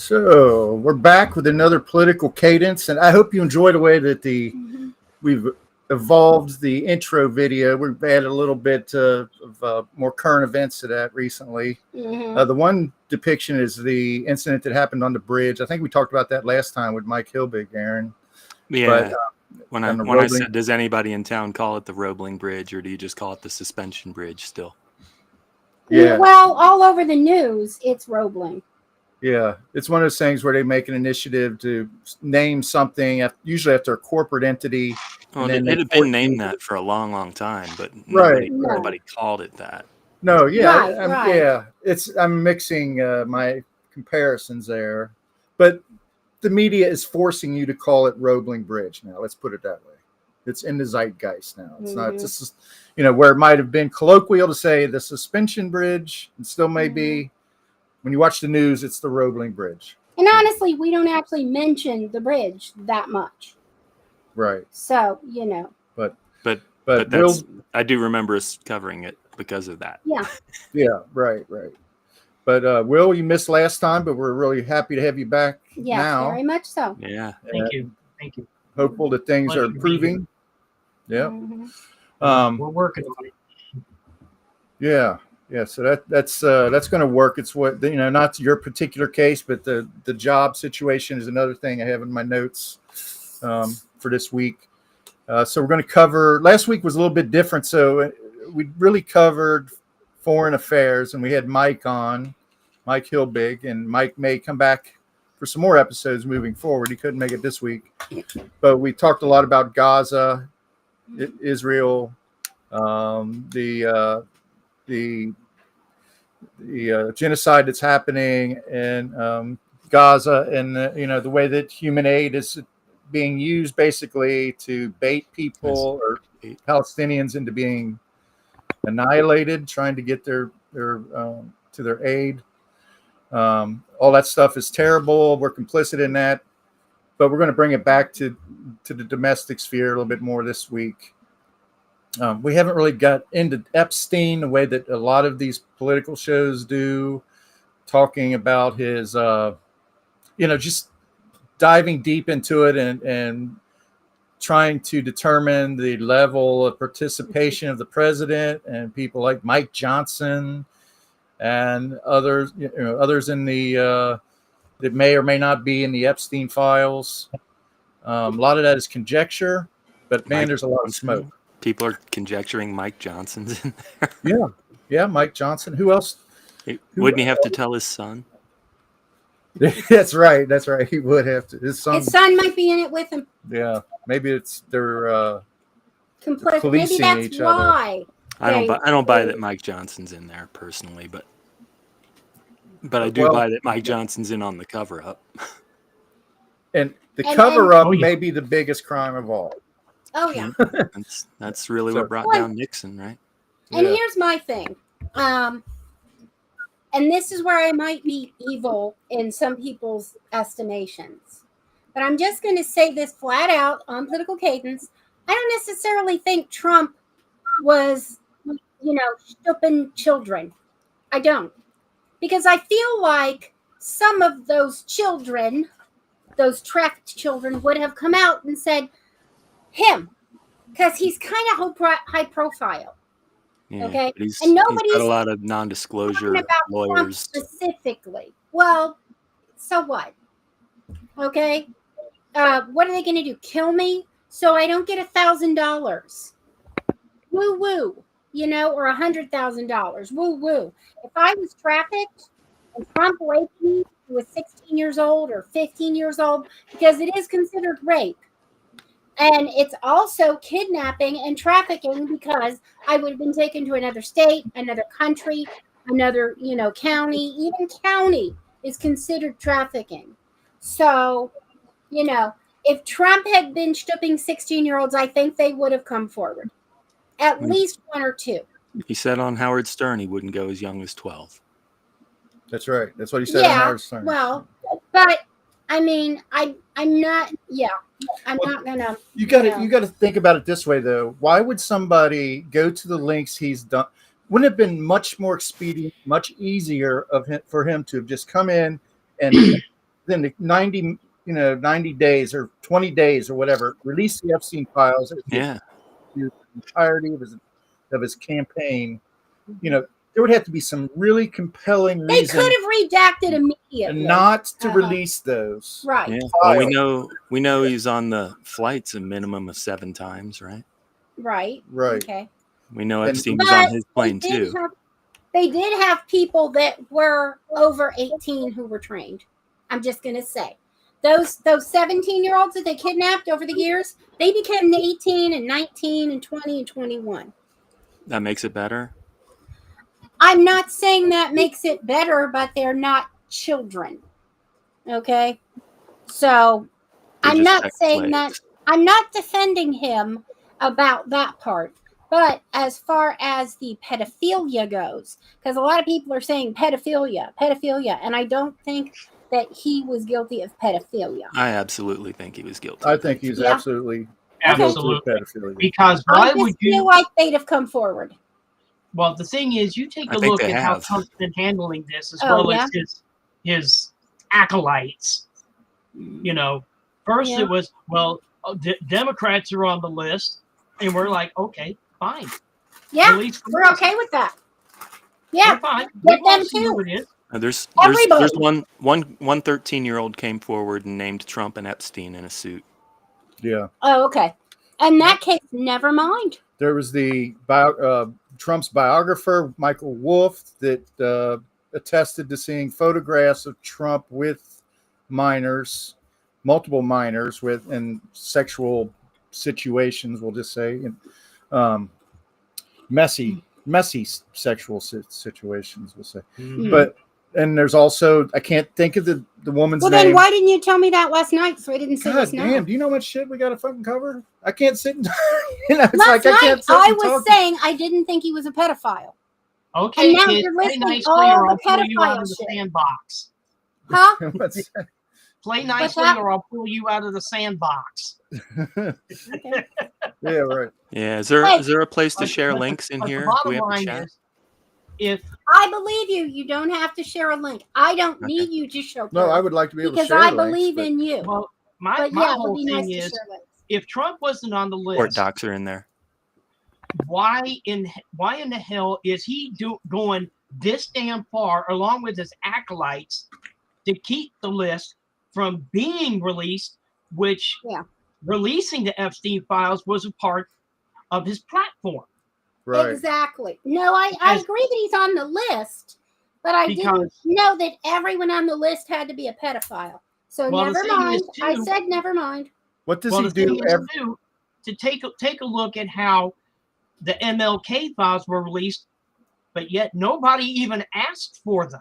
So we're back with another political cadence, and I hope you enjoy the way that we've evolved the intro video. We've added a little bit of more current events to that recently. The one depiction is the incident that happened on the bridge. I think we talked about that last time with Mike Hilbig, Aaron. Yeah. But, when I said, does anybody in town call it the Roebling Bridge, or do you just call it the suspension bridge still? Yeah. Well, all over the news, it's Roebling. Yeah, it's one of those things where they make an initiative to name something, usually after a corporate entity. Well, it had been named that for a long, long time, but nobody called it that. No, yeah, right. Yeah. I'm mixing my comparisons there, but the media is forcing you to call it Roebling Bridge now. Let's put it that way. It's in the zeitgeist now. It's not just, where it might have been colloquial to say the suspension bridge, and still may be. When you watch the news, it's the Roebling Bridge. And honestly, we don't actually mention the bridge that much. Right. So, But that's, I do remember us covering it because of that. Yeah. Yeah, right. But Will, you missed last time, but we're really happy to have you back now. Very much so. Yeah. Thank you. Hopeful that things are improving. Yeah. We're working on it. Yeah. Yeah, so that's going to work. It's what not your particular case, but the job situation is another thing I have in my notes for this week. So we're going to cover. Last week was a little bit different, so we really covered foreign affairs, and we had Mike Hilbig, and Mike may come back for some more episodes moving forward. He couldn't make it this week, but we talked a lot about Gaza, Israel, the genocide that's happening in Gaza, and the way that human aid is being used basically to bait people or Palestinians into being annihilated, trying to get their to their aid. All that stuff is terrible. We're complicit in that, but we're going to bring it back to the domestic sphere a little bit more this week. We haven't really got into Epstein the way that a lot of these political shows do, talking about his, just diving deep into it and trying to determine the level of participation of the president and people like Mike Johnson and others, others in the that may or may not be in the Epstein files. A lot of that is conjecture, but man, there's a lot of smoke. People are conjecturing Mike Johnson's in there. Yeah, Mike Johnson. Who else? Wouldn't he have to tell his son? That's right. He would have to. His son might be in it with him. Yeah, maybe it's they're complicit. Maybe that's each why. I don't buy that Mike Johnson's in there personally, but I do buy that Mike Johnson's in on the cover up. And the cover up may be the biggest crime of all. Oh yeah, that's really what brought down Nixon, right? And here's my thing, and this is where I might be evil in some people's estimations, but I'm just going to say this flat out on Political Cadence. I don't necessarily think Trump was, stooping children. I don't, because I feel like some of those children, those trafficked children, would have come out and said him, because he's kind of high profile. Yeah, okay, and nobody's got a lot of non-disclosure about lawyers Trump specifically. Well, so what? Okay, what are they going to do? Kill me so I don't get $1,000? Woo woo, or $100,000? Woo woo. If I was trafficked and Trump raped me, who was 16 years old or 15 years old, because it is considered rape. And it's also kidnapping and trafficking, because I would have been taken to another state, another country, another, county. Even county is considered trafficking. So, if Trump had been stooping 16-year-olds, I think they would have come forward. At least one or two. He said on Howard Stern he wouldn't go as young as 12. That's right. That's what he said on Howard Stern. Well, but I mean, I'm not. Yeah, I'm not gonna. You got to think about it this way, though. Why would somebody go to the lengths he's done? Wouldn't it have been much more expedient, much easier for him to have just come in and within the 90 days or 20 days or whatever, release the Epstein files. Yeah. The entirety of his campaign. There would have to be some really compelling They reason. could have redacted immediately. And not to release those. Right. Yeah. Well, we know he's on the flights a minimum of 7 times, right? Right. Right. Okay. We know Epstein was on his plane too. They did have people that were over 18 who were trained. I'm just going to say. Those 17-year-olds that they kidnapped over the years, they became 18 and 19 and 20 and 21. That makes it better? I'm not saying that makes it better, but they're not children. Okay? So I'm not saying that. I'm not defending him about that part. But as far as the pedophilia goes, because a lot of people are saying pedophilia, and I don't think that he was guilty of pedophilia. I absolutely think he was guilty. I think he's absolutely Absolutely. guilty of pedophilia. Because why would you feel like they'd have come forward? Well, the thing is, you take a look at how Trump's been handling this, as well as his acolytes. First it was, Democrats are on the list, and we're like, okay, fine. Yeah, we're okay with that. Yeah, we're fine. Get them too. There's one 13-year-old came forward and named Trump and Epstein in a suit. Yeah. Oh, okay. In that case, never mind. There was the Trump's biographer, Michael Wolff, that attested to seeing photographs of Trump with minors, multiple minors, in sexual situations. We'll just say, messy sexual situations. We'll say, but. And there's also, I can't think of the woman's name. Well, then why didn't you tell me that last night so I didn't say God damn, do you know how much shit we got to fucking cover? I can't sit and, it's last night, I can't sit I was saying I didn't think he was a pedophile. Okay, and now you're listing all the pedophile shit. Sandbox. Huh? Play nicely or I'll pull you out of the sandbox. Okay. Yeah, right. Yeah, is there a place to share links in here? The bottom line is, if I believe you, you don't have to share a link. I don't need you to show. No, I would like to be able to share because I links, believe in you. Well, my whole thing is, if Trump wasn't on the list, court docs are in there. Why in the hell is he going this damn far, along with his acolytes, to keep the list from being released? Which releasing the Epstein files was a part of his platform. Right. Exactly. No, I agree that he's on the list, but I didn't know that everyone on the list had to be a pedophile. So never mind. I said never mind. What does he do? To take a look at how the MLK files were released, but yet nobody even asked for them.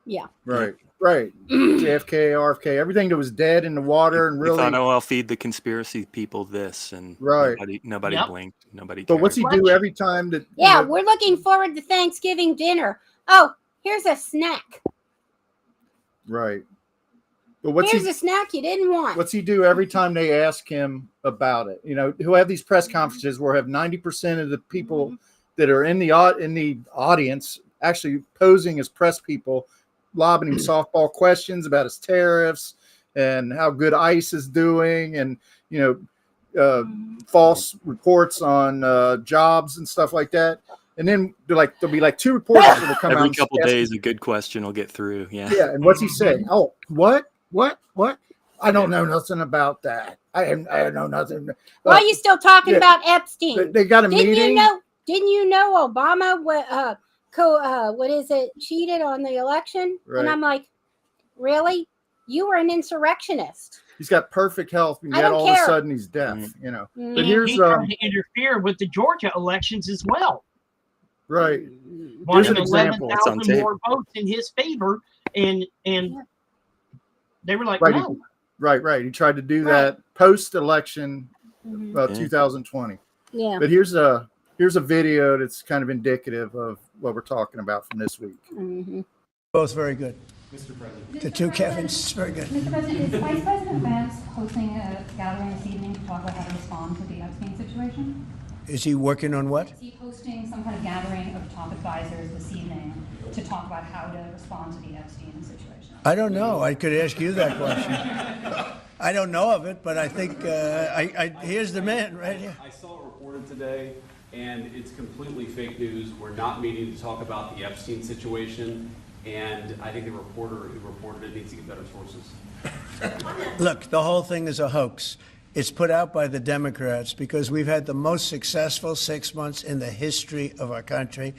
Yeah. Right. JFK, RFK, everything that was dead in the water, and really thought, I'll feed the conspiracy people this, and nobody blinked, nobody cared. But what's he do every time that? Yeah, we're looking forward to Thanksgiving dinner. Oh, here's a snack. Right. But here's a snack you didn't want. What's he do every time they ask him about it? He'll have these press conferences where have 90% of the people that are in the audience actually posing as press people, lobbing him softball questions about his tariffs and how good ICE is doing, and false reports on jobs and stuff like that. And then there'll be like 2 reporters that will come out every couple days. A good question will get through. Yeah. And what's he say? Oh, what? I don't know nothing about that. I know nothing. Why are you still talking about Epstein? They got a meeting. Didn't you know Obama cheated on the election? Right. And I'm like, really? You were an insurrectionist. He's got perfect health, and yet all of a sudden he's deaf. But here's he tried to interfere with the Georgia elections as well. Right. Here's an example. 11,000 more votes in his favor, and they were like, no. Right. He tried to do that post-election, 2020. Yeah. But here's a video that's kind of indicative of what we're talking about from this week. Mm-hmm. Both very good. Mr. President. The two Kevins, very good. Mr. President, is Vice President Vance hosting a gathering this evening to talk about how to respond to the Epstein situation? Is he working on what? Is he hosting some kind of gathering of top advisors this evening to talk about how to respond to the Epstein situation? I don't know. I could ask you that question. I don't know of it, but I think here's the man right here. I saw it reported today, and it's completely fake news. We're not meeting to talk about the Epstein situation, and I think the reporter who reported it needs to get better sources. Look, the whole thing is a hoax. It's put out by the Democrats because we've had the most successful 6 months in the history of our country,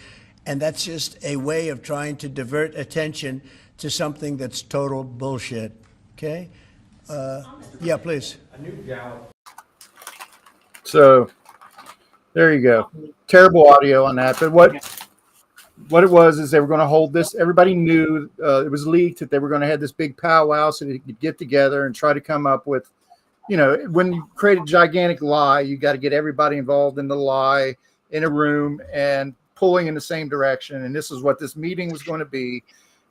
and that's just a way of trying to divert attention to something that's total bullshit. Okay? Yeah, please. A new Gallup. So there you go. Terrible audio on that. But what it was is they were going to hold this. Everybody knew it was leaked that they were going to have this big powwow so they could get together and try to come up with, when you create a gigantic lie, you got to get everybody involved in the lie in a room and pulling in the same direction. And this is what this meeting was going to be.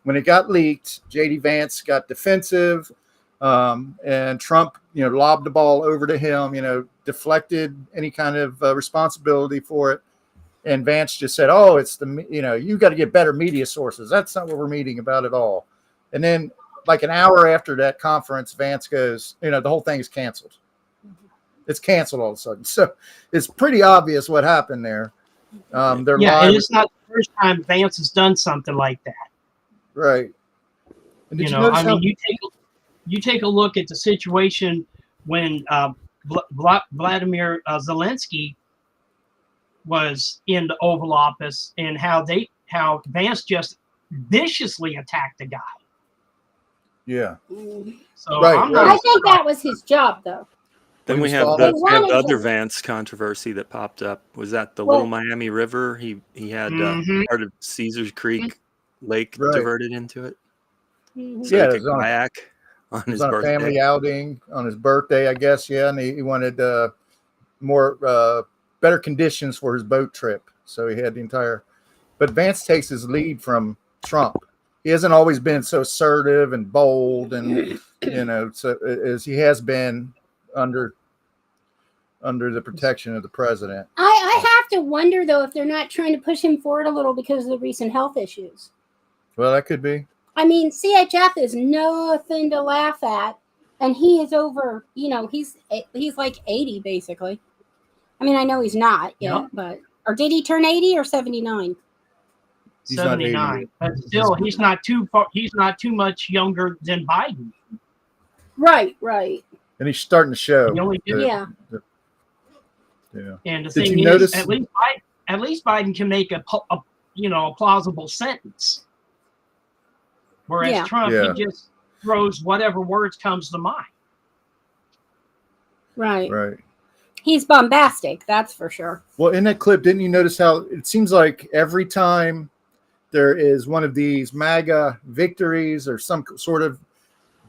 When it got leaked, J.D. Vance got defensive. And Trump, lobbed the ball over to him, deflected any kind of responsibility for it. And Vance just said, oh, it's you got to get better media sources. That's not what we're meeting about at all. And then like an hour after that conference, Vance goes, the whole thing is canceled. It's canceled all of a sudden. So it's pretty obvious what happened there. And it's not the first time Vance has done something like that. Right. And You take a look at the situation when Vladimir Zelensky was in the Oval Office and how Vance just viciously attacked the guy. Yeah. So right, I think that was his job, though. Then we have the other Vance controversy that popped up. Was that the Little Miami River? He had part of Caesars Creek Lake diverted into it. So he could kayak on his birthday. A family outing on his birthday, I guess. Yeah, and he wanted more better conditions for his boat trip, so he had the entire. But Vance takes his lead from Trump. He hasn't always been so assertive and bold, and so as he has been under the protection of the president. I have to wonder though if they're not trying to push him forward a little because of the recent health issues. Well, that could be. I mean, CHF is nothing to laugh at, and he is over. He's like 80 basically. I mean, I know he's not yet, but or did he turn 80 or 79? 79, but still, he's not too far. He's not too much younger than Biden. Right. And he's starting to show. Yeah. And the thing is, at least Biden can make a plausible sentence, whereas Trump he just throws whatever words comes to mind. Right. He's bombastic, that's for sure. Well, in that clip, didn't you notice how it seems like every time there is one of these MAGA victories or some sort of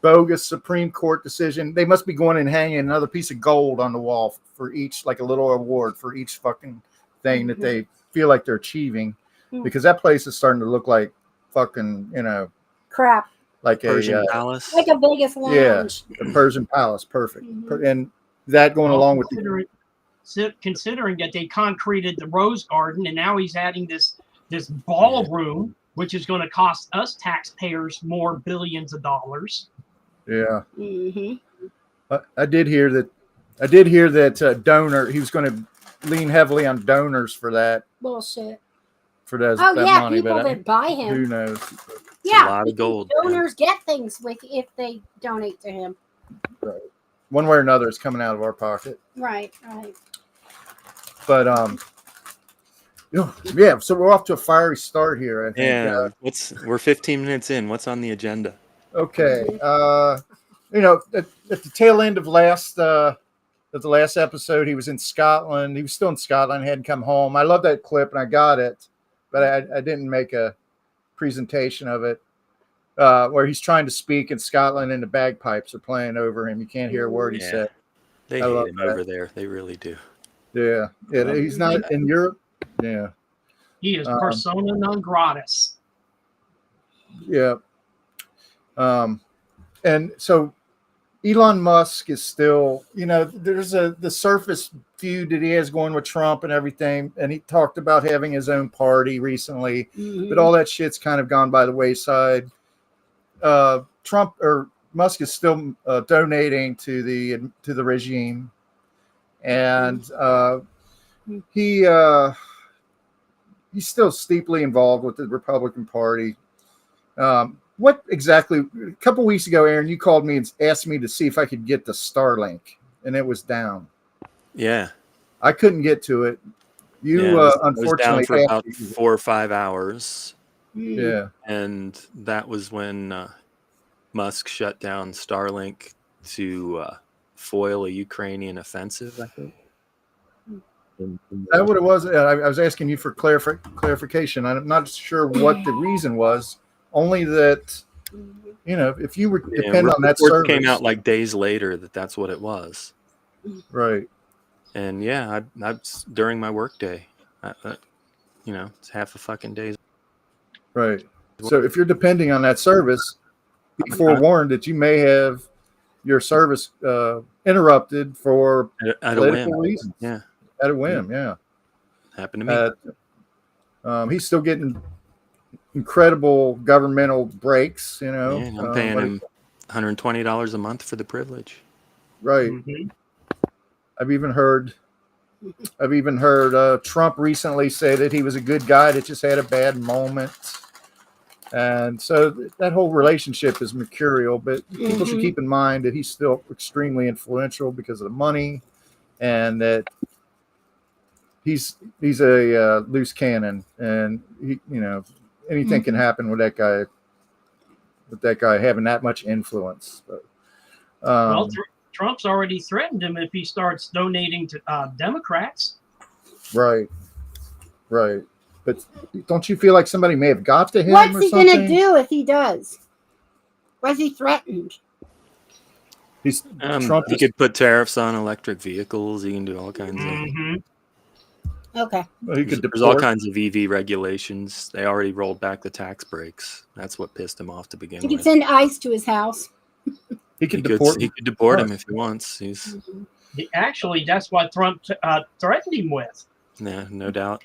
bogus Supreme Court decision, they must be going and hanging another piece of gold on the wall for each, like a little award for each fucking thing that they feel like they're achieving, because that place is starting to look like fucking, crap. Like Persian Palace, like a Vegas lounge. Yeah, the Persian Palace, perfect. And that going along with considering that they concreted the Rose Garden, and now he's adding this ballroom, which is going to cost us taxpayers more billions of dollars. Yeah. I did hear that donor. He was going to lean heavily on donors for that. Bullshit. For that money, people but that buy him. Who knows? Yeah, a lot of gold. Donors get things if they donate to him. Right. One way or another, it's coming out of our pocket. Right. But yeah. So we're off to a fiery start here. I think. Yeah. We're 15 minutes in. What's on the agenda? Okay. At the tail end of the last episode, he was in Scotland. He was still in Scotland. Hadn't come home. I love that clip, and I got it, but I didn't make a presentation of it. Where he's trying to speak in Scotland, and the bagpipes are playing over him. You can't hear a word he said. They hate him over there. They really do. Yeah. He's not in Europe. Yeah. He is persona non gratis. Yeah. And so Elon Musk is still, there's the surface feud that he has going with Trump and everything. And he talked about having his own party recently, but all that shit's kind of gone by the wayside. Trump or Musk is still donating to the regime, and he's still steeply involved with the Republican Party. What exactly? A couple weeks ago, Aaron, you called me and asked me to see if I could get the Starlink, and it was down. Yeah, I couldn't get to it. You unfortunately it was down for about 4 or 5 hours. Yeah, and that was when Musk shut down Starlink to foil a Ukrainian offensive, I think. That's what it was. I was asking you for clarification. I'm not sure what the reason was. Only that, if you were depend on that service, came out like days later that's what it was. Right. And yeah, I during my work day, it's half a fucking day. Right. So if you're depending on that service, be forewarned that you may have your service interrupted for political reasons. Yeah. At a whim. Yeah. Happened to me. He's still getting incredible governmental breaks, I'm paying him $120 a month for the privilege. Right. I've even heard Trump recently say that he was a good guy that just had a bad moment. And so that whole relationship is mercurial, but people should keep in mind that he's still extremely influential because of the money, and that he's a loose cannon, and he, anything can happen with that guy. With that guy having that much influence. But, Trump's already threatened him if he starts donating to Democrats. Right. But don't you feel like somebody may have got to him? What's he going to do if he does? Was he threatened? Trump. He could put tariffs on electric vehicles. He can do all kinds of. Okay. Well, there's all kinds of EV regulations. They already rolled back the tax breaks. That's what pissed him off to begin with. He could send ICE to his house. He could deport him if he wants. Actually, that's what Trump threatened him with. Yeah, no doubt.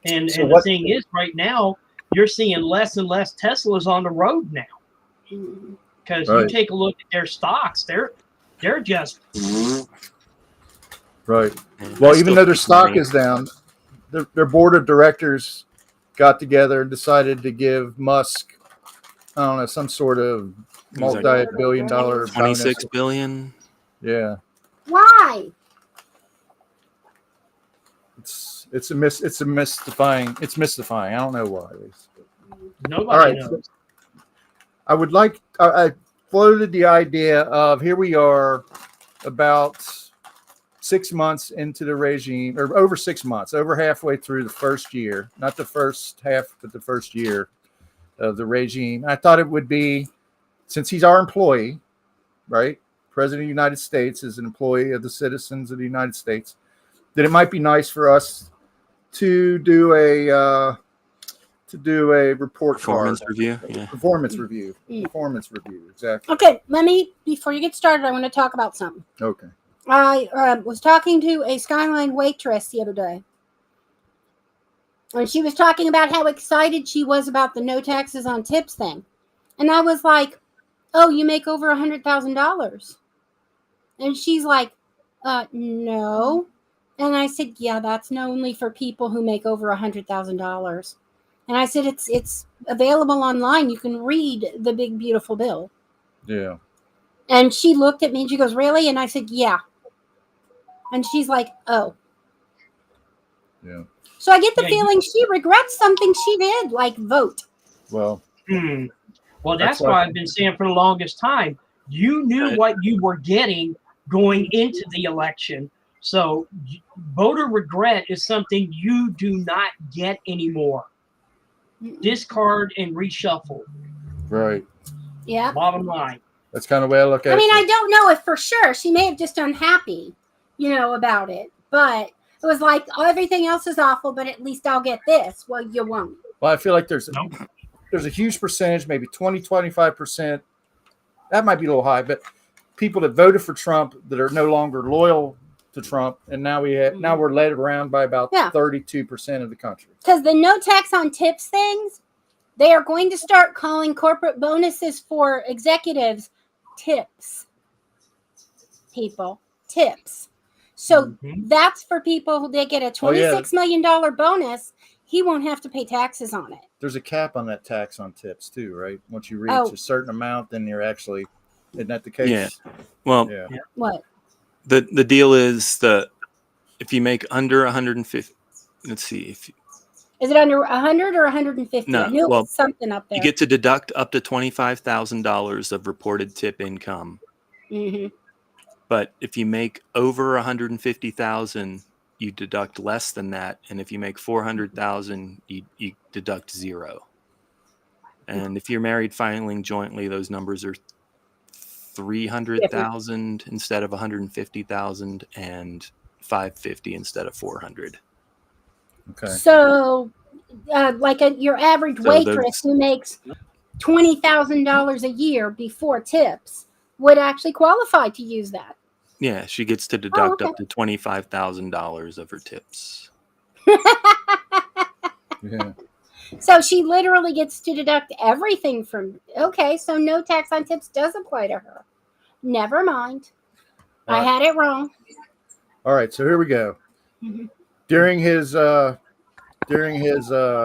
And the thing is, right now, you're seeing less and less Teslas on the road now. Because you take a look at their stocks, they're just... Right. Well, even though their stock is down, their board of directors got together and decided to give Musk, I don't know, some sort of multi-billion-dollar bonus. $26 billion. Yeah. Why? It's mystifying. It's mystifying. I don't know why. Nobody knows. I would like. I floated the idea of here we are, about 6 months into the regime, or over 6 months, over halfway through the first year, not the first half, but the first year of the regime. I thought it would be, since he's our employee, right? President of the United States is an employee of the citizens of the United States, that it might be nice for us to do a report performance card. Review. Yeah. Performance review. Performance review. Exactly. Okay, before you get started, I want to talk about something. Okay. I was talking to a Skyline waitress the other day, and she was talking about how excited she was about the no taxes on tips thing. And I was like, oh, you make over $100,000. And she's like, no. And I said, yeah, that's only for people who make over $100,000. And I said, it's available online. You can read the big, beautiful bill. Yeah. And she looked at me and she goes, really? And I said, yeah. And she's like, oh. Yeah. So I get the feeling she regrets something she did, like vote. Well. Well, that's why I've been saying for the longest time, you knew what you were getting going into the election. So voter regret is something you do not get anymore. Discard and reshuffle. Right. Yeah. Bottom line. That's kind of the way I look at it. I mean, I don't know if for sure. She may have just unhappy, about it. But it was like, oh, everything else is awful, but at least I'll get this. Well, you won't. Well, I feel like there's a huge percentage, maybe 20, 25% that might be a little high, but people that voted for Trump that are no longer loyal to Trump, and now we're led around by about 32% of the country. Because the no tax on tips things, they are going to start calling corporate bonuses for executives tips. People, tips. So that's for people who they get a $26 million bonus. He won't have to pay taxes on it. There's a cap on that tax on tips too, right? Once you reach a certain amount, then you're actually, isn't that the case? Yeah. Well, what? The deal is if you make under 150, let's see if. Is it under 100 or 150? No, I knew it was something up there. You get to deduct up to $25,000 of reported tip income. Mm-hmm. But if you make over 150,000, you deduct less than that, and if you make 400,000, you deduct 0. And if you're married filing jointly, those numbers are 300,000 instead of 150,000, and 550 instead of 400. Okay. So, like your average waitress who makes $20,000 a year before tips would actually qualify to use that. Yeah, she gets to deduct up to $25,000 of her tips. Yeah. So she literally gets to deduct everything from. Okay, so no tax on tips does apply to her. Never mind. I had it wrong. All right, so here we go. Mm-hmm. During his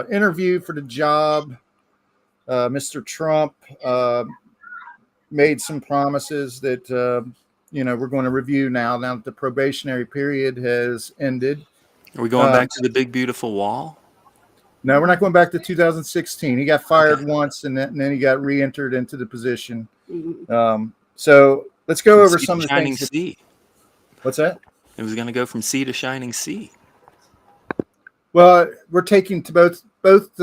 interview for the job, Mr. Trump made some promises that we're going to review now that the probationary period has ended. Are we going back to the big beautiful wall? No, we're not going back to 2016. He got fired once, and then he got re-entered into the position. So let's go over some of the shining things. sea. What's that? It was going to go from sea to shining sea. Well, we're taking to both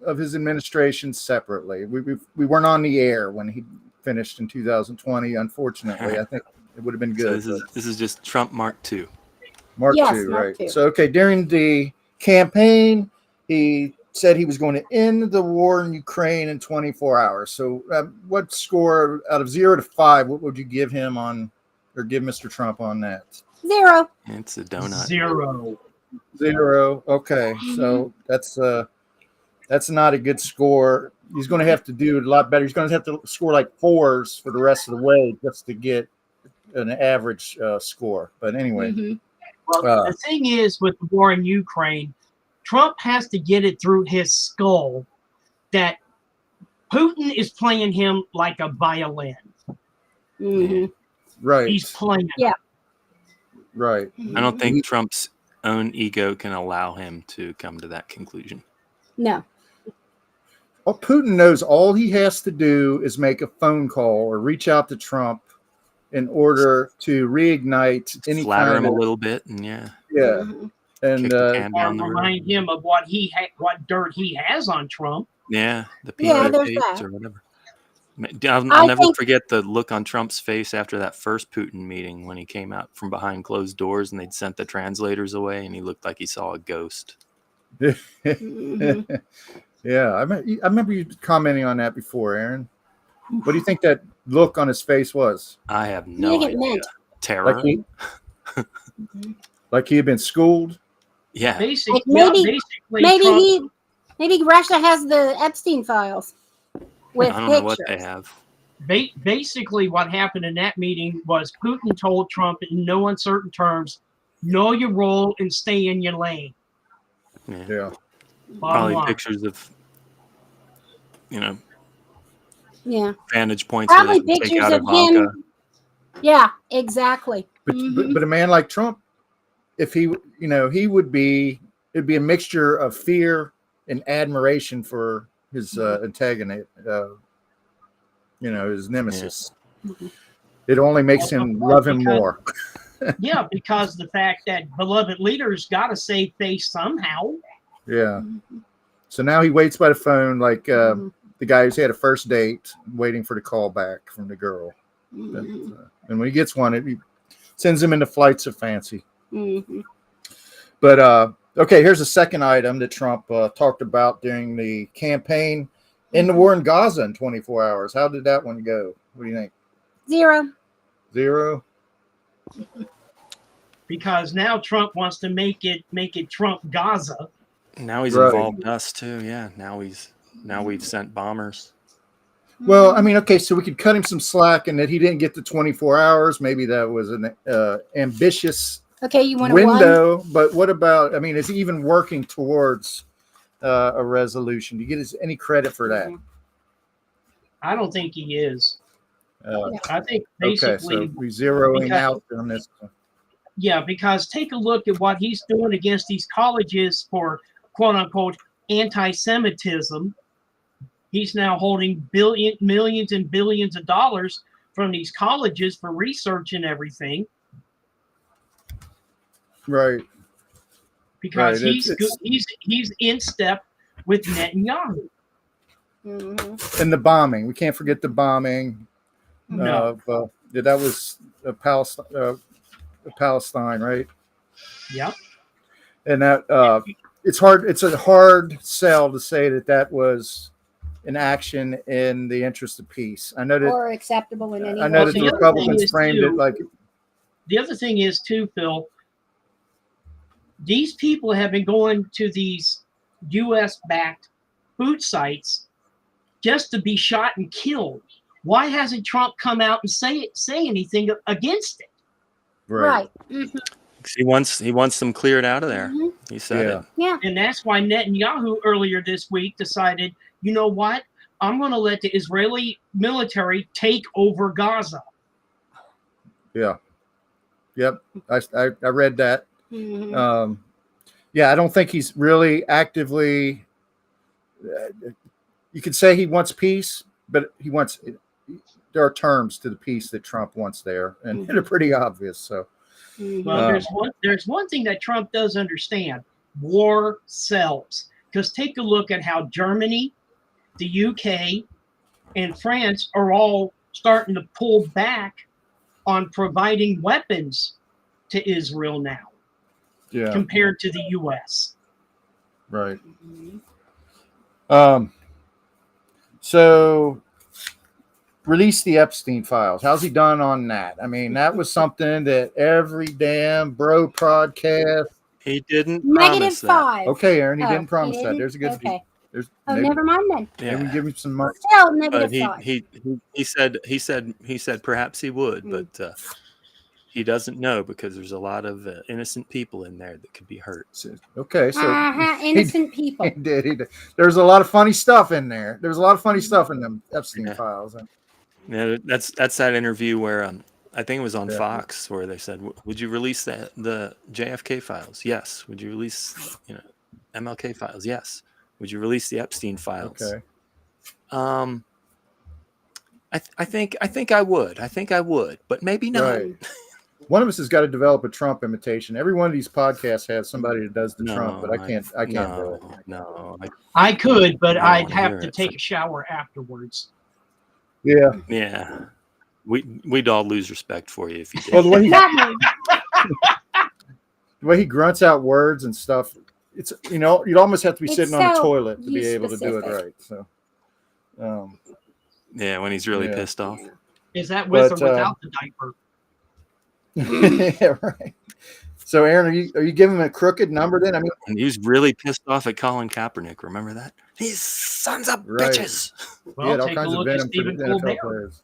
of his administrations separately. We weren't on the air when he finished in 2020. Unfortunately, I think it would have been good. So this is just Trump Mark II. Mark II, right? II. So during the campaign, he said he was going to end the war in Ukraine in 24 hours. So, what score out of 0 to 5? What would you give him on, or give Mr. Trump on that? 0. It's a donut. 0. Okay, so that's not a good score. He's going to have to do a lot better. He's going to have to score like 4s for the rest of the way just to get an average score. But anyway. Well, the thing is with the war in Ukraine, Trump has to get it through his skull that Putin is playing him like a violin. Mm-hmm. Right. He's playing. Yeah. Right. I don't think Trump's own ego can allow him to come to that conclusion. No. Well, Putin knows all he has to do is make a phone call or reach out to Trump in order to reignite any flatter kind him of, a little bit, and and remind him of what dirt he has on Trump. Yeah, the there's tapes that. or whatever. I'll never forget the look on Trump's face after that first Putin meeting when he came out from behind closed doors and they'd sent the translators away, and he looked like he saw a ghost. Yeah, I remember you commenting on that before, Aaron. What do you think that look on his face was? I have no idea. Terror. Like he had been schooled? Yeah. Like maybe Russia has the Epstein files with I don't pictures. know what they have. Basically, what happened in that meeting was Putin told Trump in no uncertain terms, know your role and stay in your lane. Yeah. Probably pictures of, vantage points Probably where they can pictures take out of Ivanka. him. Yeah, exactly. But a man like Trump, if he would be, it'd be a mixture of fear and admiration for his antagonist, his nemesis. Mm-hmm. It only makes him love him more. Yeah, because the fact that beloved leaders got to save face somehow. Yeah. So now he waits by the phone like the guy who's had a first date, waiting for the call back from the girl. And when he gets one, he sends him into flights of fancy. But okay, here's a second item that Trump talked about during the campaign. In the war in Gaza in 24 hours. How did that one go? What do you think? 0. 0? Because now Trump wants to make it Trump Gaza. Now he's Right. involved us too. Yeah. Now we've sent bombers. Well, I mean, okay, so we could cut him some slack and that he didn't get the 24 hours. Maybe that was an ambitious You want window. But what about, I mean, is he even working towards a resolution? Do you get any credit for that? I don't think he is. Uh, I think okay, basically, so we're zeroing because- out on this. yeah, because take a look at what he's doing against these colleges for quote unquote anti-Semitism. He's now holding millions and billions of dollars from these colleges for research and everything. Right. Because Right, he's in step with Netanyahu. And the bombing. We can't forget the bombing. No. That was Palestine, right? Yep. And that it's hard. It's a hard sell to say that was an action in the interest of peace. I know that, or acceptable in any I know way. that the Republicans framed it like. The other thing is too, Phil, these people have been going to these U.S.-backed food sites just to be shot and killed. Why hasn't Trump come out and say anything against it? Right. He wants them cleared out of there. He said it. Yeah. And that's why Netanyahu earlier this week decided, you know what? I'm going to let the Israeli military take over Gaza. Yeah. Yep. I read that. Yeah, I don't think he's really actively. You could say he wants peace, but there are terms to the peace that Trump wants there, and they're pretty obvious. So, well, there's one thing that Trump does understand: war sells. Because take a look at how Germany, the UK, and France are all starting to pull back on providing weapons to Israel now, compared to the US. Right. So release the Epstein files. How's he done on that? I mean, that was something that every damn bro podcast. He didn't -5. promise Okay, Aaron, he Oh, didn't promise he that. didn't? There's a good. Okay. There's. Never mind then. that. Maybe give him some money. Still But -5. he said perhaps he would, but he doesn't know because there's a lot of innocent people in there that could be hurt. Okay, so innocent people. He did. There's a lot of funny stuff in there. There's a lot of funny stuff in them Epstein files. Yeah, that's that interview where I think it was on Fox where they said, "Would you release the JFK files?" Yes. Would you release MLK files? Yes. Would you release the Epstein files? Okay. I think I would. I think I would, but maybe not. Right. One of us has got to develop a Trump imitation. Every one of these podcasts has somebody that does the Trump, but I can't do it. No. I could, but I'd have hear to it. take a shower afterwards. Yeah. Yeah. We'd all lose respect for you if you did. Well, the way Not me. the way he grunts out words and stuff, it's you'd almost have to be It's sitting on the so toilet to be you able to do it specific. right. So, Yeah, when he's really Yeah. pissed off. Is that with But, or without the diaper? yeah, right. So, Aaron, are you giving him a crooked number then? I mean, And he was really pissed off at Colin Kaepernick. Remember that? These sons of Right. bitches. he Well, had all take a kinds of look at venom for the Stephen NFL Colbert. players.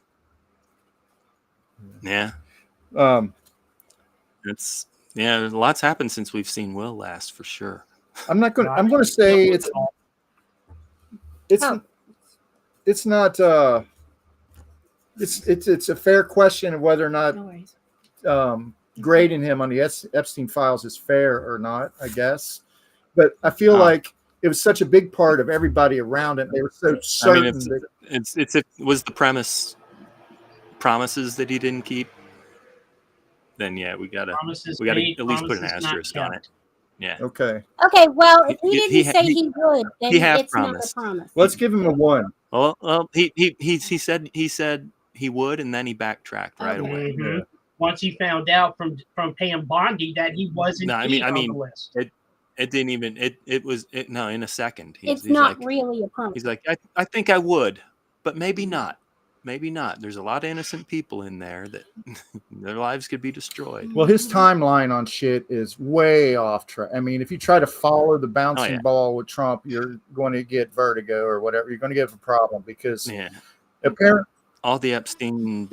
Yeah. Um, Lots happened since we've seen Will last for sure. I'm going to say it's not. It's a fair question of whether or not No worries. grading him on the Epstein files is fair or not, I guess. But I feel like it was such a big part of everybody around it. They were so certain. I mean, it was the premise promises that he didn't keep. Then yeah, we gotta at least put an asterisk on it. Yeah. Okay. Okay, well, if he didn't say he- he would, then he half it's not a promised. promise. Let's give him a 1. Well, he said he would, and then he backtracked right Okay. away. Mhm. Yeah. Once he found out from Pam Bondi that he wasn't No, on the list. It didn't even. It was. No, in a second. It's he's not like, really a promise. He's like, I think I would, but maybe not. Maybe not. There's a lot of innocent people in there that their lives could be destroyed. Well, his timeline on shit is way off track. I mean, if you try to follow the bouncing ball with Trump, you're going to get vertigo or whatever. You're going to get a problem because apparently all the Epstein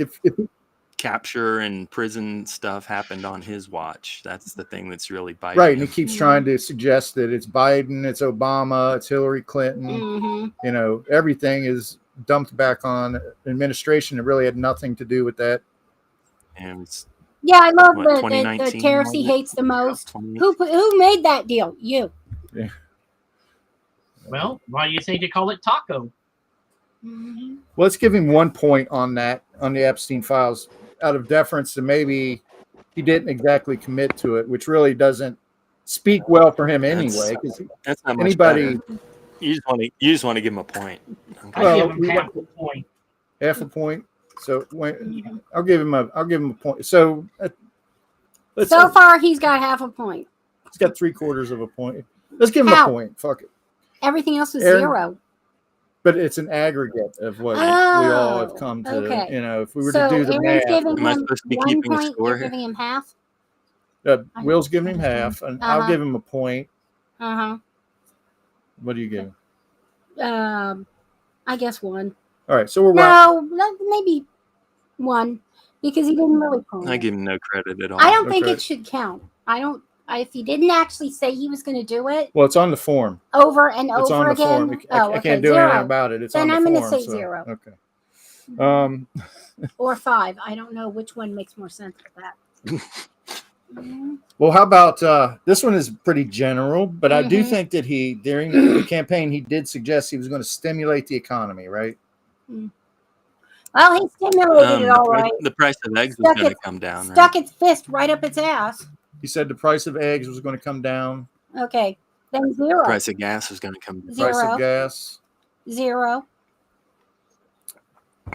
capture and prison stuff happened on his watch. That's the thing that's really biting right. him. And he keeps trying to suggest that it's Biden, it's Obama, it's Hillary Clinton. You know, everything is dumped back on administration. It really had nothing to do with that. And I love the tariffs he hates the most. Who made that deal? You. Yeah. Well, why do you think they call it taco? Well, let's give him 1 point on that, on the Epstein files, out of deference to maybe he didn't exactly commit to it, which really doesn't speak well for him anyway. Because that's not much better. You just want to give him a point. Okay. I give him half a point. Half a point. So I'll give him a point. So far he's got half a point. He's got 3/4 of a point. Let's give him a point. Fuck it. Everything else was zero. But it's an aggregate of what we all have come to. Okay. You know, if we were to do the Aaron's math, giving am I supposed to be keeping a score here? Giving him half. Will's giving him half, and I'll give him a point. What do you give him? I guess 1. All right, so we're maybe 1 because he didn't really point. I give him no credit at all. I don't think it should count. If he didn't actually say he was going to do it. Well, it's on the form. Over and it's over on the again. Form. I can't do anything about it. It's then on the I'm form. going to say 0. Okay. Or 5. I don't know which one makes more sense with that. Well, how about this one is pretty general, but I do think that he, during the campaign, he did suggest he was going to stimulate the economy, right? Well, he stimulated it all right. The price of eggs was going to come down. Stuck its fist right up its ass. He said the price of eggs was going to come down. Okay. Then 0. The price of gas was going to come down. Price of gas. 0.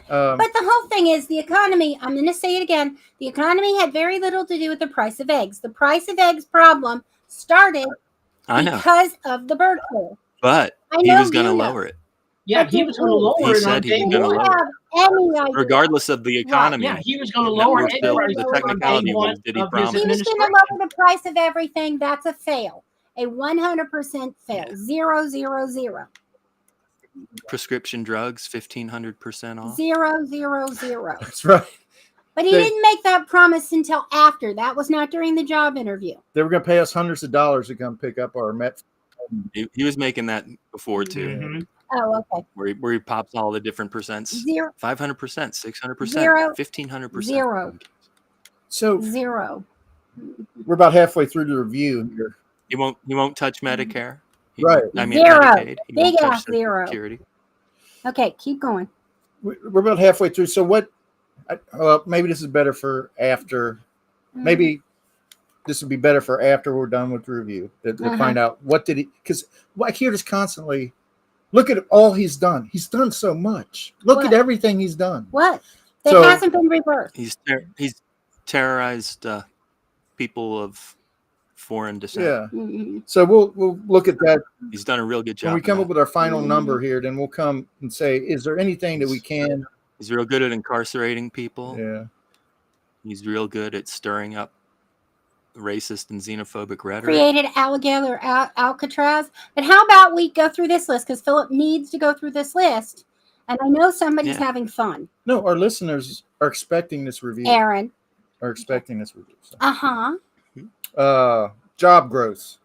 But the whole thing is the economy. I'm going to say it again. The economy had very little to do with the price of eggs. The price of eggs problem started because of the bird flu. But he was going to lower it. Yeah, he was going to lower it. He said he was going to lower it. Regardless of the economy. Yeah, he was going to lower it. The technicality was, did he promise? He was going to lower the price of everything. That's a fail. A 100% fail. 0, 0, 0. Prescription drugs, 1,500% off. 0, 0, 0. That's right. But he didn't make that promise until after. That was not during the job interview. They were going to pay us hundreds of dollars to come pick up our Met. He was making that before too. Oh, okay. Where he pops all the different percents. 0. 500%, 600%, 0. 1,500%. 0. So 0. We're about halfway through the review here. He won't touch Medicare. Right. I mean, 0. Medicaid. Big ass 0. Security. Okay, keep going. We're about halfway through. So what? Maybe this is better for after. Maybe this would be better for after we're done with the review to find out what did he. Because I hear this constantly. Look at all he's done. He's done so much. Look at everything he's done. What? That hasn't been reversed. He's terrorized people of foreign descent. Yeah. So we'll look at that. He's done a real good job. When we come up with our final number here, then we'll come and say, is there anything that we can? He's real good at incarcerating people. Yeah. He's real good at stirring up racist and xenophobic rhetoric. Created Alligator Alcatraz. But how about we go through this list? Because Philip needs to go through this list. And I know somebody's having fun. No, our listeners are expecting this review. Aaron. Are expecting this review. So. Job growth.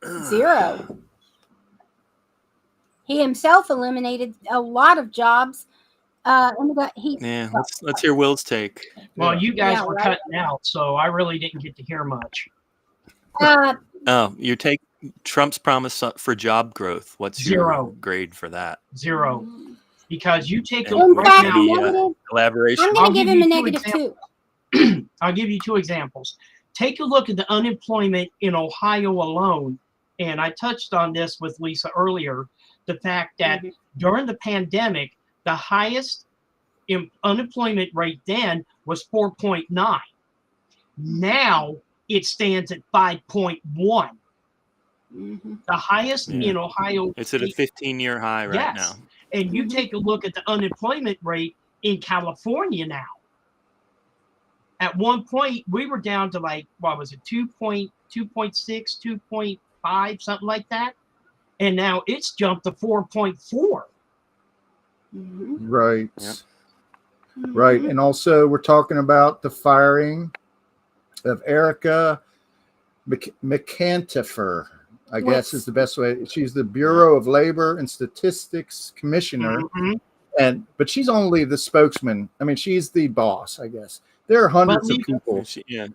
0. He himself eliminated a lot of jobs. Let's hear Will's take. Well, you guys were cutting out, so I really didn't get to hear much. Your take. Trump's promise for job growth. What's 0. your grade for that? 0. Because you take a look right now. Collaboration. I'm going to give him a -2. I'll give you 2 examples. Take a look at the unemployment in Ohio alone. And I touched on this with Lisa earlier. The fact that during the pandemic, the highest unemployment rate then was 4.9. Now it stands at 5.1. Mm-hmm. The highest in Ohio. It's at a 15-year high right now. And you take a look at the unemployment rate in California now. At one point, we were down to like, what was it, 2.6, 2.5, something like that. And now it's jumped to 4.4. Mm-hmm. Right. Yep. Right. And also, we're talking about the firing of Erica McAntifer, I guess is the best way. She's the Bureau of Labor and Statistics Commissioner. But she's only the spokesman. I mean, she's the boss, I guess. There are hundreds of people.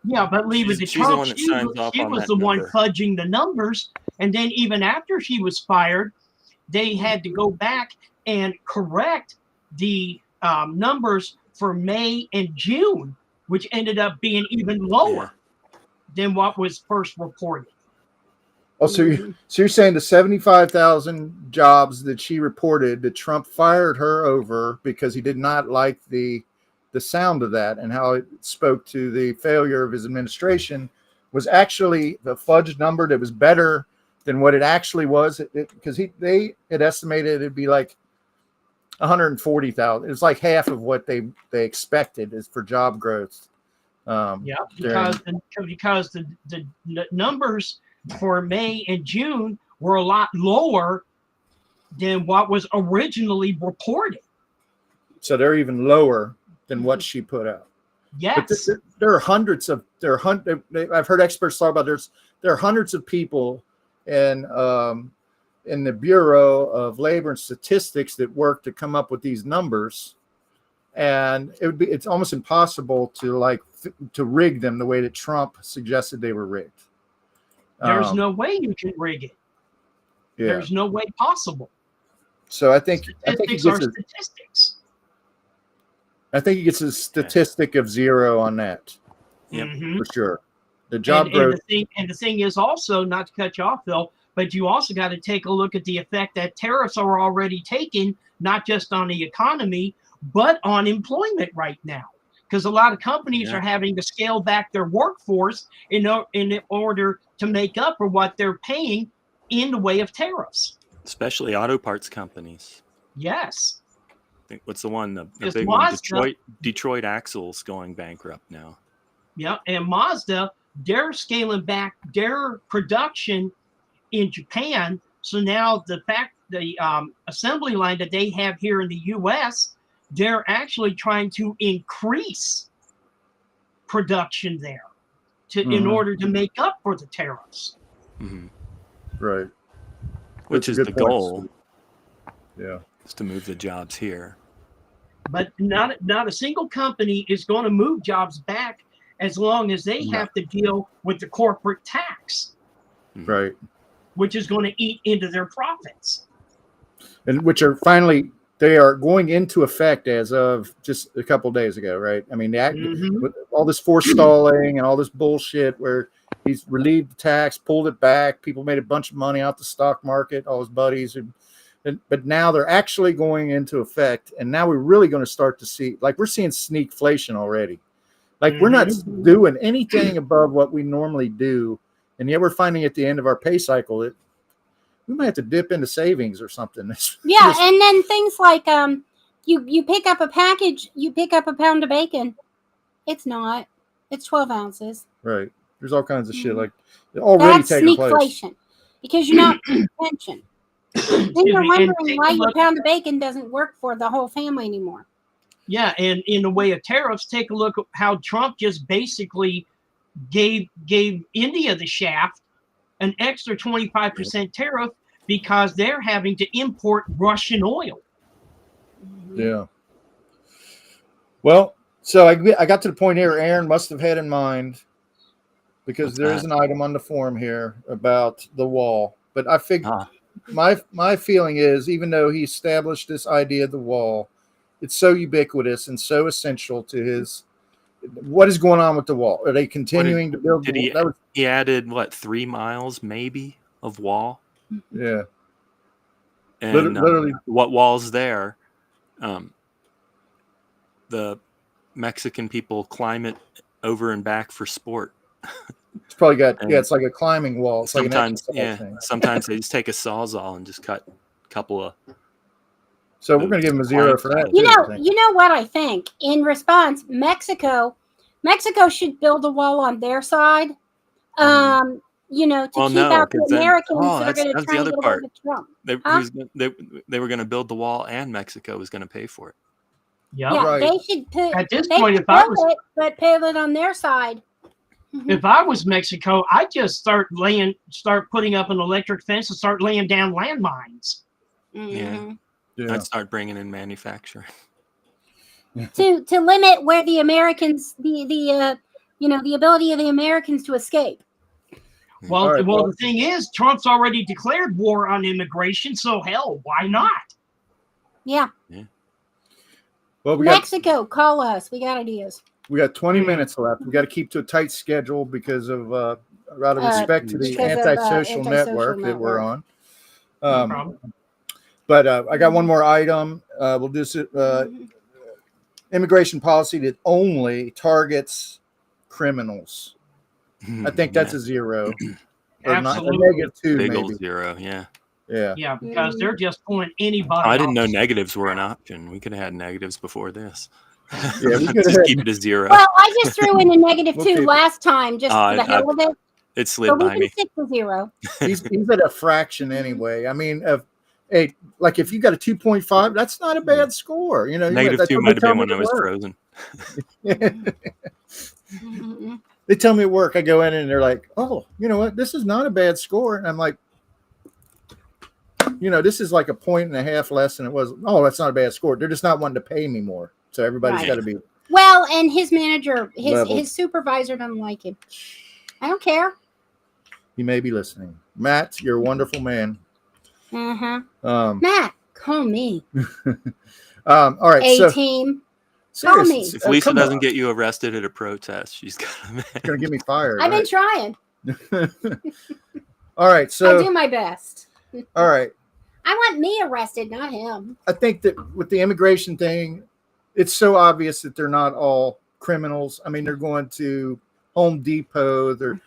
But leave it to she's Trump. the one that signs off She on was that the one number. fudging the numbers. And then even after she was fired, they had to go back and correct the numbers for May and June, which ended up being even lower than what was first reported. Oh, so you're saying the 75,000 jobs that she reported that Trump fired her over because he did not like the sound of that and how it spoke to the failure of his administration was actually the fudged number that was better than what it actually was, because they had estimated it'd be like 140,000. It was like half of what they expected is for job growth. Because the numbers for May and June were a lot lower than what was originally reported. So they're even lower than what she put out. Yes. But there are hundreds of I've heard experts talk about there are hundreds of people in the Bureau of Labor and Statistics that work to come up with these numbers, and it's almost impossible to rig them the way that Trump suggested they were rigged. There's no way you can rig it. Yeah. There's no way possible. So I think statistics. I think he gets a statistic of 0 on that. For sure. The job growth. And the thing is also, not to cut you off, Phil, but you also got to take a look at the effect that tariffs are already taking, not just on the economy, but on employment right now. Because a lot of companies are having to scale back their workforce in order to make up for what they're paying in the way of tariffs. Especially auto parts companies. Yes. What's the one? The big Mazda, one. Detroit Axle's going bankrupt now. Yeah, and Mazda, they're scaling back their production in Japan. So now the assembly line that they have here in the U.S., they're actually trying to increase production there in order to make up for the tariffs. Right. Which is the goal. Yeah. Is to move the jobs here. But not a single company is going to move jobs back as long as they have to deal with the corporate tax. Right. Which is going to eat into their profits. And which are they are going into effect as of just a couple of days ago, right? I mean, with all this forestalling and all this bullshit where he's relieved the tax, pulled it back, people made a bunch of money out the stock market, all his buddies, but now they're actually going into effect, and now we're really going to start to see, like, we're seeing sneakflation already. Like, we're not doing anything above what we normally do, and yet we're finding at the end of our pay cycle that we might have to dip into savings or something. Yeah, and then things like you pick up a package, you pick up a pound of bacon. It's 12 ounces. Right. There's all kinds of shit like already taking place. That's sneakflation because you're not paying attention. Then you're wondering why your pound of bacon doesn't work for the whole family anymore. Yeah, and in the way of tariffs, take a look at how Trump just basically gave India the shaft, an extra 25% tariff because they're having to import Russian oil. Yeah. Well, so I got to the point here Aaron must have had in mind, because there is an item on the form here about the wall. But I figured my feeling is, even though he established this idea of the wall, it's so ubiquitous and so essential to his. What is going on with the wall? Are they continuing to build? He added 3 miles maybe of wall? Yeah. And literally, what wall's there? The Mexican people climb it over and back for sport. It's probably got it's like a climbing wall. It's sometimes like an thing. sometimes they just take a sawzall and just cut a couple of. So we're going to give them a 0 for that. You know what I think? In response, Mexico should build a wall on their side. To keep out the Americans that are going to try to get over Trump. They were going to build the wall, and Mexico was going to pay for it. Yep. Yeah, right. they should put. At this they point, should build it, but pay it on their side. If I was Mexico, I'd just start putting up an electric fence and start laying down landmines. Mm-hmm. Yeah. I'd start bringing in manufacturing. to limit where the Americans, the ability of the Americans to escape. Well, the thing is, Trump's already declared war on immigration, so hell, why not? Yeah. Well, Mexico, call us. We got ideas. We got 20 minutes left. We got to keep to a tight schedule because of out of respect to the antisocial network that we're on. No problem. But I got one more item. We'll do immigration policy that only targets criminals. I think that's a 0. Absolutely. A -2, Big maybe. old 0, yeah. Yeah, because they're just pulling anybody. I didn't know negatives were an option. We could have had negatives before this. Yeah, we could just keep it as 0. Well, I just threw in a -2 last time, just for the hell of it. It slid by me. We can stick to 0. He's at a fraction anyway. I mean, like if you got a 2.5, that's not a bad score. You know, -2 might have been when I was frozen. They tell me at work, I go in and they're like, "Oh, you know what? This is not a bad score." And I'm like, this is like a 1.5 less than it was. Oh, that's not a bad score. They're just not wanting to pay me more. So everybody's got to be. Well, and his manager, his supervisor doesn't like him. I don't care. He may be listening. Matt, you're a wonderful man. Matt, call me. All right. A-team. Call me. If Lisa doesn't get you arrested at a protest, she's gonna get me fired. I've been trying. All right. So I do my best. All right. I want me arrested, not him. I think that with the immigration thing, it's so obvious that they're not all criminals. I mean, they're going to Home Depot. They're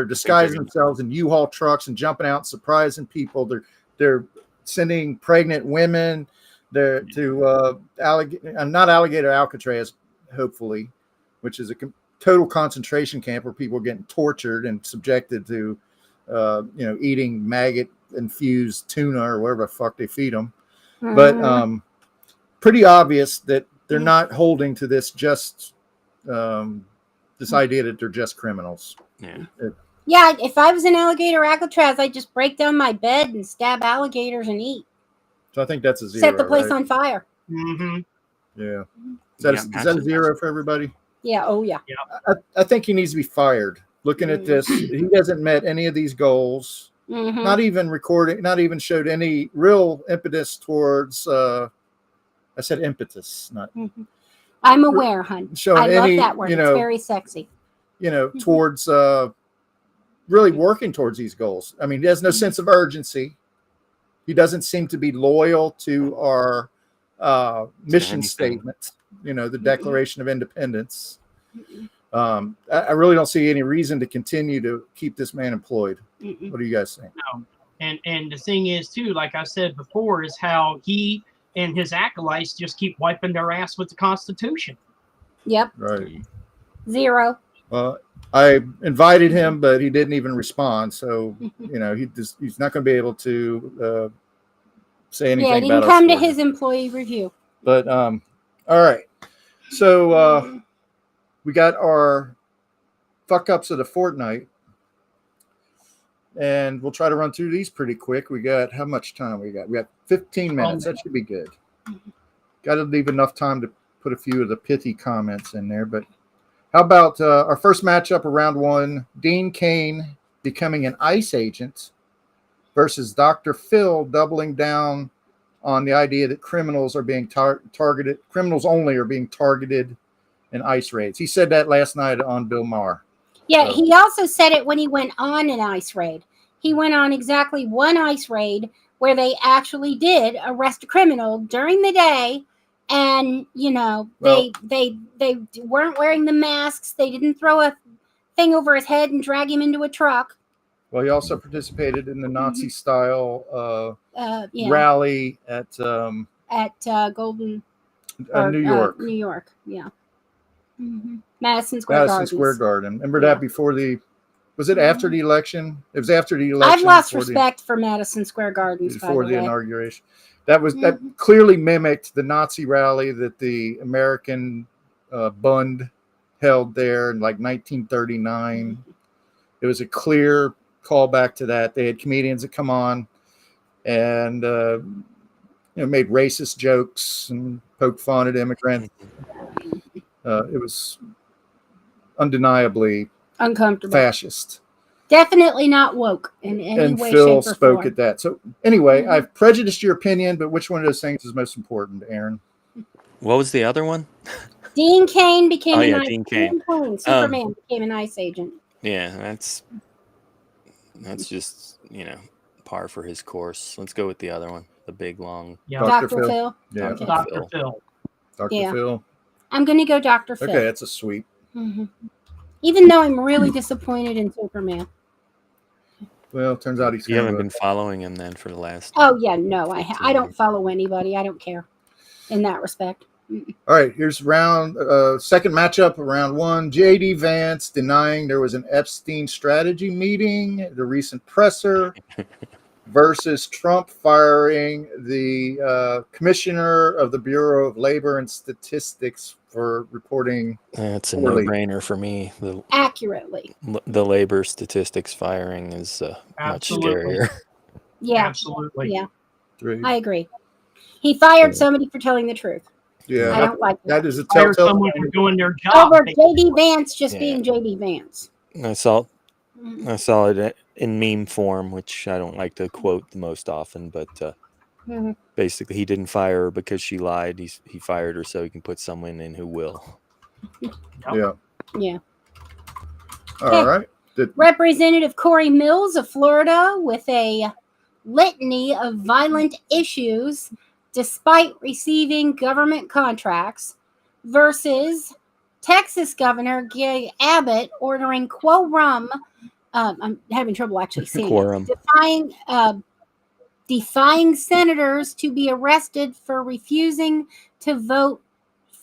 disguising themselves in U-Haul trucks and jumping out, and surprising people. They're sending pregnant women there to not Alligator, Alcatraz, hopefully, which is a total concentration camp where people are getting tortured and subjected to, eating maggot-infused tuna or whatever the fuck they feed them. But pretty obvious that they're not holding to this this idea that they're just criminals. Yeah, if I was in Alligator, Alcatraz, I'd just break down my bed and stab alligators and eat. So I think that's a 0. Set the place on fire. Mm-hmm. Yeah. Is that a 0 for everybody? Yeah. Oh, yeah. I think he needs to be fired. Looking at this, he hasn't met any of these goals. Not even showed any real impetus towards. I said impetus, not. I'm aware, hon. I love that word. It's very sexy. Towards really working towards these goals. I mean, he has no sense of urgency. He doesn't seem to be loyal to our mission statement, the Declaration of Independence. I really don't see any reason to continue to keep this man employed. What do you guys think? No. And the thing is, too, like I said before, is how he and his acolytes just keep wiping their ass with the Constitution. Yep. Right. 0. Well, I invited him, but he didn't even respond. So, he's not going to be able to say anything. Yeah, he didn't come to his employee review. But all right. So we got our fuck ups of the fortnight, and we'll try to run through these pretty quick. We got how much time we got? We got 15 minutes. That should be good. Got to leave enough time to put a few of the pithy comments in there, but. How about our first matchup of round 1, Dean Cain becoming an ICE agent versus Dr. Phil doubling down on the idea that criminals are being targeted. Criminals only are being targeted in ICE raids. He said that last night on Bill Maher. Yeah, he also said it when he went on an ICE raid. He went on exactly one ICE raid where they actually did arrest a criminal during the day. And, they weren't wearing the masks. They didn't throw a thing over his head and drag him into a truck. Well, he also participated in the Nazi-style rally at Golden New York. New York, yeah. Madison Square Garden. Remember that before was it after the election? It was after the election. I've lost respect for Madison Square Gardens before the inauguration. That clearly mimicked the Nazi rally that the American Bund held there in like 1939. It was a clear callback to that. They had comedians that come on and made racist jokes and poked fun at immigrants. It was undeniably uncomfortable, fascist. Definitely not woke in any way, Phil shape, or spoke form. at that. So anyway, I've prejudiced your opinion, but which one of those things is most important, Aaron? What was the other one? Dean Cain became Dean Cain. Superman became an ICE agent. Yeah, that's just par for his course. Let's go with the other one, the big long. Yeah. Dr. Phil. Yeah, okay. Dr. Phil. Dr. Phil. I'm going to go Dr. Phil. Okay, that's a sweep. Even though I'm really disappointed in Superman. Well, it turns out You haven't been following him then for the last. Oh yeah, no, I don't follow anybody. I don't care in that respect. All right, here's second matchup, round one. J.D. Vance denying there was an Epstein strategy meeting, the recent presser, versus Trump firing the commissioner of the Bureau of Labor and Statistics for reporting. That's a no-brainer for me. Accurately. The labor statistics firing is much scarier. Yeah, absolutely. Yeah, I agree. He fired somebody for telling the truth. Yeah, I don't like that. That is a Fired telltale. someone for doing their job. Over J.D. Vance just being J.D. Vance. I saw it in meme form, which I don't like to quote the most often, but basically he didn't fire her because she lied. He fired her so he can put someone in who will. Yeah. All Okay. right. Representative Corey Mills of Florida with a litany of violent issues despite receiving government contracts versus Texas Governor Greg Abbott ordering quorum. I'm having trouble actually saying quorum. Defying senators to be arrested for refusing to vote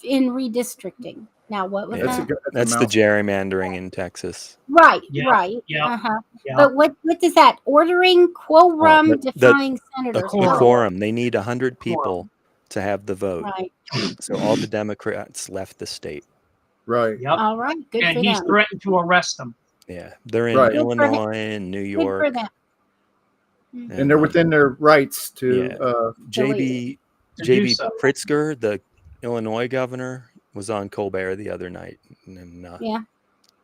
in redistricting. Now, what was that? That's the gerrymandering in Texas. Right, Yeah, right. yeah, yeah. But what does that? Ordering quorum defying senators. The quorum. They need 100 people to have the vote. Right. So all the Democrats left the state. Right. Yep. All right. Good And for he's them. threatened to arrest them. Yeah. They're in Right. Illinois and New Good York. for them. And they're within their rights to. JB do so. Pritzker, the Illinois governor, was on Colbert the other night. And,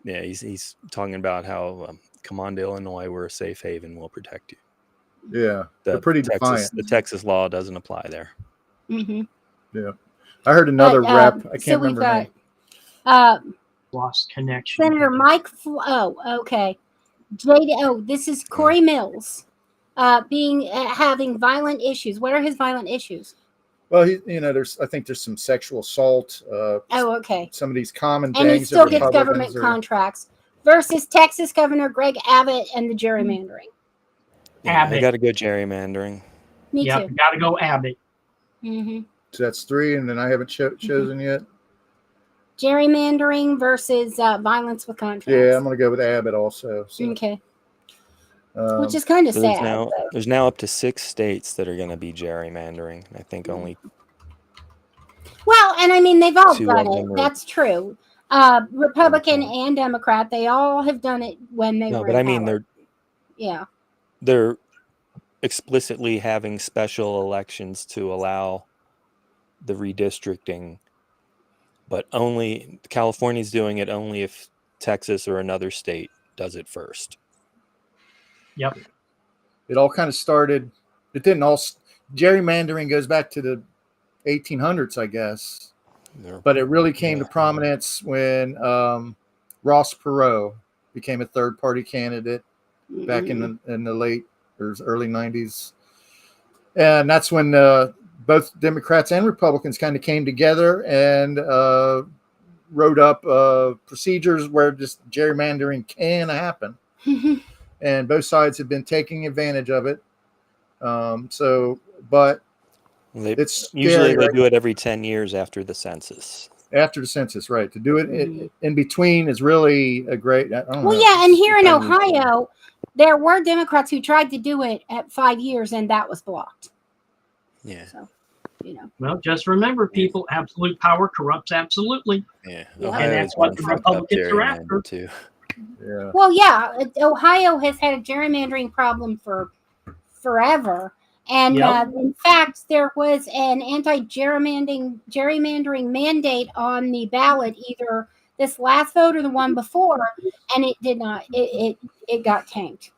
he's talking about how come on to Illinois, we're a safe haven, we'll protect you. Yeah, they're pretty defiant. The Texas law doesn't apply there. Yeah, I heard another rep. I can't remember her name. Lost connection. Senator Mike. Okay. This is Corey Mills, having violent issues. What are his violent issues? Well, I think there's some sexual assault. Okay. Some of these common And things. he still that gets Republicans government contracts versus Texas Governor Greg Abbott and the gerrymandering. Yeah, Abbott. they got to go gerrymandering. Me Yep, too. got to go Abbott. So that's three, and then I haven't chosen yet. Gerrymandering versus violence with contracts. Yeah, I'm going to go with Abbott also. So, Okay. Which is kind of sad. There's now up to 6 states that are going to be gerrymandering. I think only. Well, and I mean, they've all 2 done of it. them are- That's true. Republican and Democrat, they all have done it when they were. No, but I mean, power. they're explicitly having special elections to allow the redistricting, but only California's doing it only if Texas or another state does it first. Yep. it all kind of started. It didn't all. Gerrymandering goes back to the 1800s, I guess. But it really came to prominence when Ross Perot became a third-party candidate back in the late or early 90s. And that's when both Democrats and Republicans kind of came together and wrote up procedures where just gerrymandering can happen, and both sides have been taking advantage of it. But it's usually scary, they do it every 10 years after the census. After the census, right? To do it in between is really a great. I don't know. Yeah, and here in Ohio, there were Democrats who tried to do it at 5 years, and that was blocked. Yeah. So, Well, just remember, people, absolute power corrupts absolutely. Yeah. And that's what the Republicans are after. Too. Yeah. Well, yeah, Ohio has had a gerrymandering problem for forever. And in fact, there was an anti-gerrymandering mandate on the ballot, either this last vote or the one before, and it did not. It got tanked.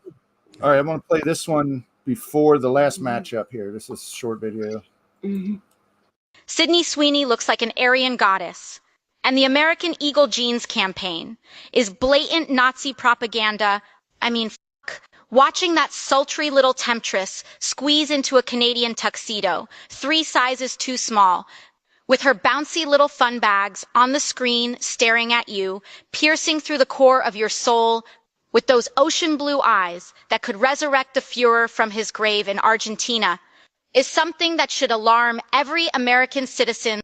All right, I'm going to play this one before the last matchup here. This is a short video. Sydney Sweeney looks like an Aryan goddess, and the American Eagle Jeans campaign is blatant Nazi propaganda. I mean, watching that sultry little temptress squeeze into a Canadian tuxedo, 3 sizes too small, with her bouncy little fun bags on the screen staring at you, piercing through the core of your soul, with those ocean blue eyes that could resurrect the Fuhrer from his grave in Argentina, is something that should alarm every American citizen,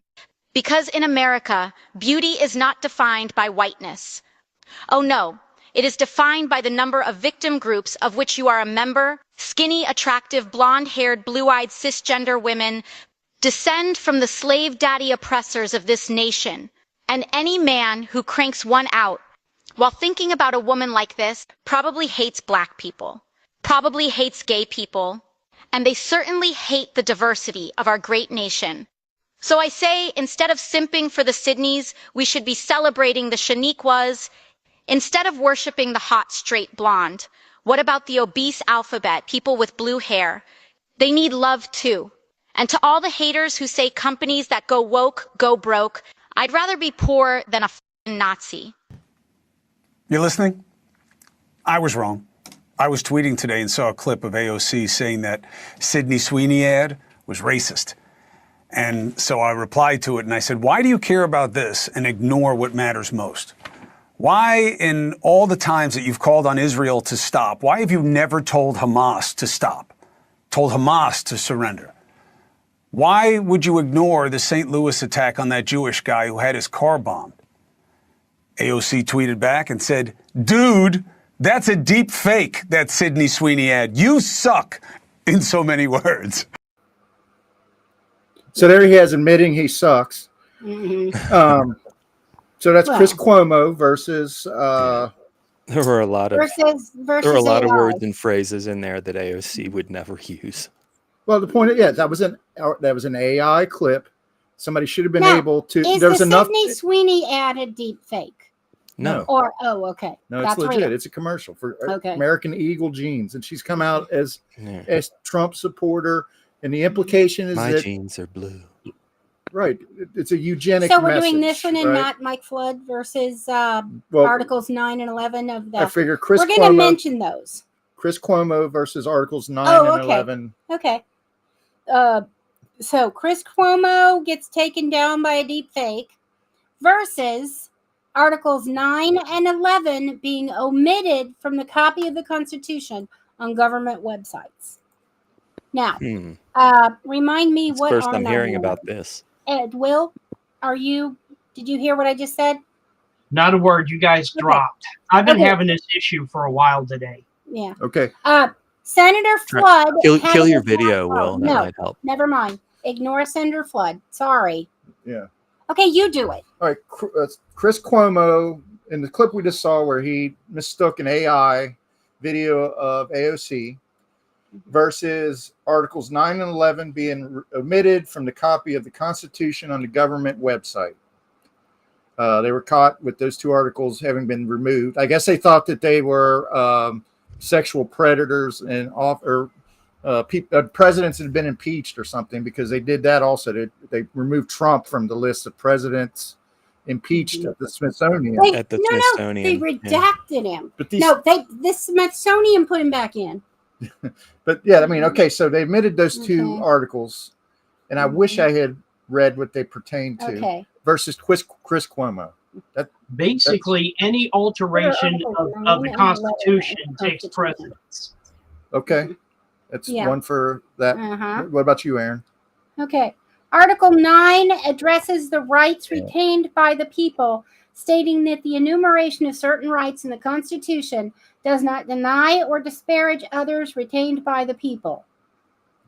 because in America, beauty is not defined by whiteness. Oh no. It is defined by the number of victim groups of which you are a member. Skinny, attractive, blonde-haired, blue-eyed cisgender women descend from the slave daddy oppressors of this nation. And any man who cranks one out while thinking about a woman like this probably hates black people, probably hates gay people, and they certainly hate the diversity of our great nation. So I say, instead of simping for the Sydneys, we should be celebrating the Shaniquas. Instead of worshiping the hot, straight blonde, what about the obese alphabet, people with blue hair? They need love too. And to all the haters who say companies that go woke, go broke, I'd rather be poor than a f***ing Nazi. You listening? I was wrong. I was tweeting today and saw a clip of AOC saying that Sydney Sweeney ad was racist. And so I replied to it and I said, why do you care about this and ignore what matters most? Why, in all the times that you've called on Israel to stop, why have you never told Hamas to stop, told Hamas to surrender? Why would you ignore the St. Louis attack on that Jewish guy who had his car bombed? AOC tweeted back and said, dude, that's a deep fake, that Sydney Sweeney ad. You suck, in so many words. So there he is admitting he sucks. So that's Chris Cuomo versus. There were a lot of versus there were a lot of AI. words and phrases in there that AOC would never use. Well, the point is, that was an AI clip. Somebody should have been Now, able to. Is There's the enough. Sydney Sweeney ad a deep fake? No. Or okay. No, That's it's legit. real. It's a commercial for Okay. American Eagle jeans, and she's come out as Trump supporter, and the implication is My that jeans are blue. Right, it's a eugenic. So we're doing this one and right? not Mike Flood versus Articles 9 and 11 of the. I figure Chris. We're going to mention those. Chris Cuomo versus Articles 9 and 11. Okay. So Chris Cuomo gets taken down by a deep fake versus Articles 9 and 11 being omitted from the copy of the Constitution on government websites. Now, remind me what First are I'm 9 hearing and about 11? this. Ed, Will, did you hear what I just said? Not a word. You guys dropped. I've been having this issue for a while today. Yeah. Okay. Senator Flood. Kill your video, Will. That might help. Never mind. Ignore Senator Flood. Sorry. Yeah. Okay, you do it. All right. Chris Cuomo, in the clip we just saw where he mistook an AI video of AOC versus Articles 9 and 11 being omitted from the copy of the Constitution on the government website. They were caught with those two articles having been removed. I guess they thought that they were sexual predators and presidents had been impeached or something, because they did that also. They removed Trump from the list of presidents impeached at the Smithsonian. Smithsonian. They redacted him. But the Smithsonian put him back in. But yeah, I mean, okay, so they admitted those two articles, and I wish I had read what they pertain to. Okay. Versus Chris Cuomo. Basically, any alteration of the Constitution takes precedence. Okay. That's one for that. What about you, Aaron? Okay. Article 9 addresses the rights retained by the people, stating that the enumeration of certain rights in the Constitution does not deny or disparage others retained by the people.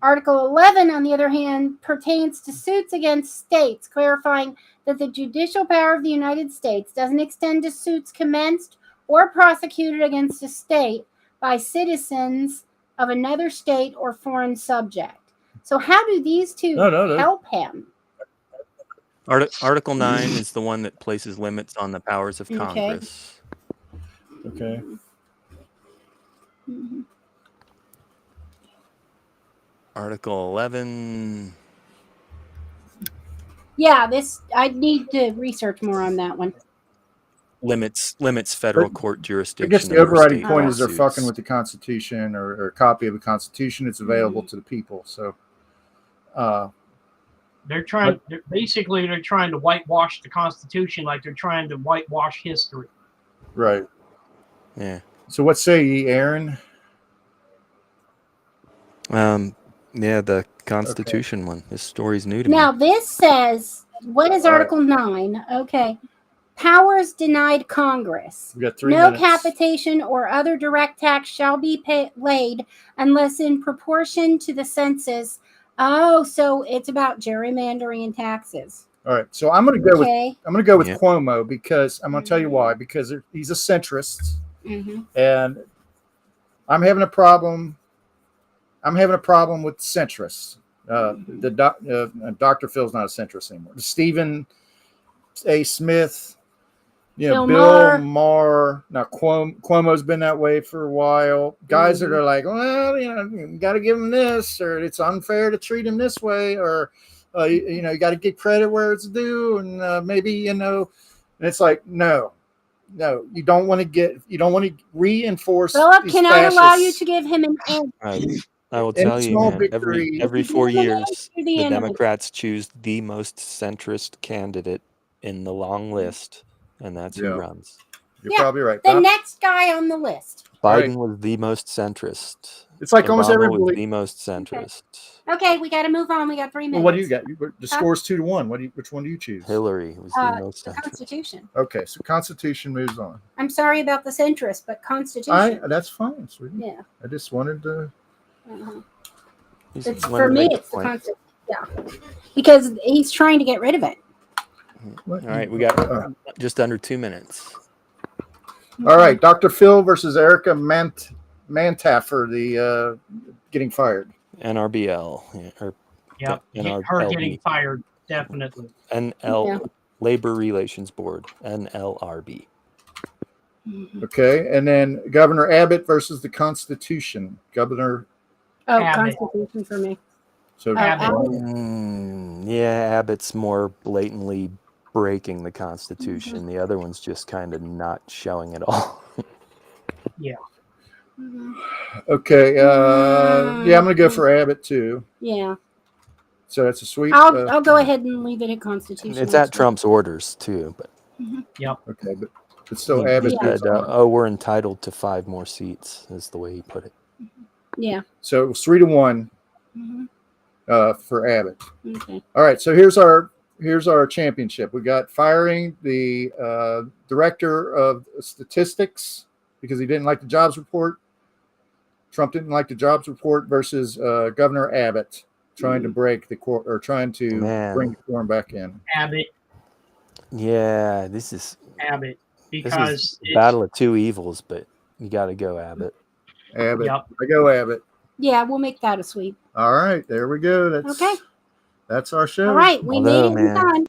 Article 11, on the other hand, pertains to suits against states, clarifying that the judicial power of the United States doesn't extend to suits commenced or prosecuted against a state by citizens of another state or foreign subject. So how do these two help him? Article 9 is the one that places limits on the powers of Congress. Okay. Article 11. Yeah, I need to research more on that one. Limits federal court jurisdiction. I guess the overriding point is they're fucking with the Constitution or a copy of the Constitution. It's available to the people. So they're trying to whitewash the Constitution like they're trying to whitewash history. Right. Yeah. So what say ye, Aaron? Yeah, the Constitution one. This story's new to me. Now this says, what is Article 9? Okay. Powers denied Congress. We got 3 no minutes. capitation or other direct tax shall be laid unless in proportion to the census. Oh, so it's about gerrymandering and taxes. All right. So I'm going to go with Cuomo because I'm going to tell you why. Because he's a centrist, and I'm having a problem. I'm having a problem with centrists. Dr. Phil's not a centrist anymore. Stephen A. Smith, Bill Maher. Now Cuomo's been that way for a while. Guys that are like, well, you got to give him this, or it's unfair to treat him this way, or you got to get credit where it's due, and maybe and it's like no, you don't want to reinforce. Philip, can I allow you to give him an end? I will tell you, man, every 4 years, the Democrats choose the most centrist candidate in the long list, and that's who runs. You're probably right. The next guy on the list. Biden was the most centrist. It's like almost Obama everybody was the most centrist. Okay, we got to move on. We got 3 minutes. Well, what do you got? The score's 2-1. Which one do you choose? Hillary was the most centrist. Constitution. Okay, so Constitution moves on. I'm sorry about the centrist, but Constitution. That's fine, sweetie. Yeah. I just wanted to. For me, it's the Constitution. Yeah, because he's trying to get rid of it. All right, we got just under 2 minutes. All right, Dr. Phil versus Erica Mantaffer, the getting fired. NRBL. Her getting fired, definitely. Labor Relations Board, NLRB. Okay, and then Governor Abbott versus the Constitution. Governor. Abbott. Constitution for me. So Abbott's more blatantly breaking the Constitution. The other one's just kind of not showing it all. Yeah. Okay. I'm going to go for Abbott too. Yeah. So that's a sweep. I'll go ahead and leave it at Constitution. It's at Trump's orders too, but. Yep. Okay, but it's still Abbott. Said, we're entitled to 5 more seats, is the way he put it. Yeah. So it was 3-1 for Abbott. Okay. All right. So here's our championship. We got firing the director of statistics because he didn't like the jobs report. Trump didn't like the jobs report versus Governor Abbott trying to break the court or trying to bring the quorum back in. Abbott. Yeah, this is Abbott because it's battle of two evils, but you got to go Abbott. Abbott. Yep. I go Abbott. Yeah, we'll make that a sweep. All right, there we go. That's our show. All right, we made it in time.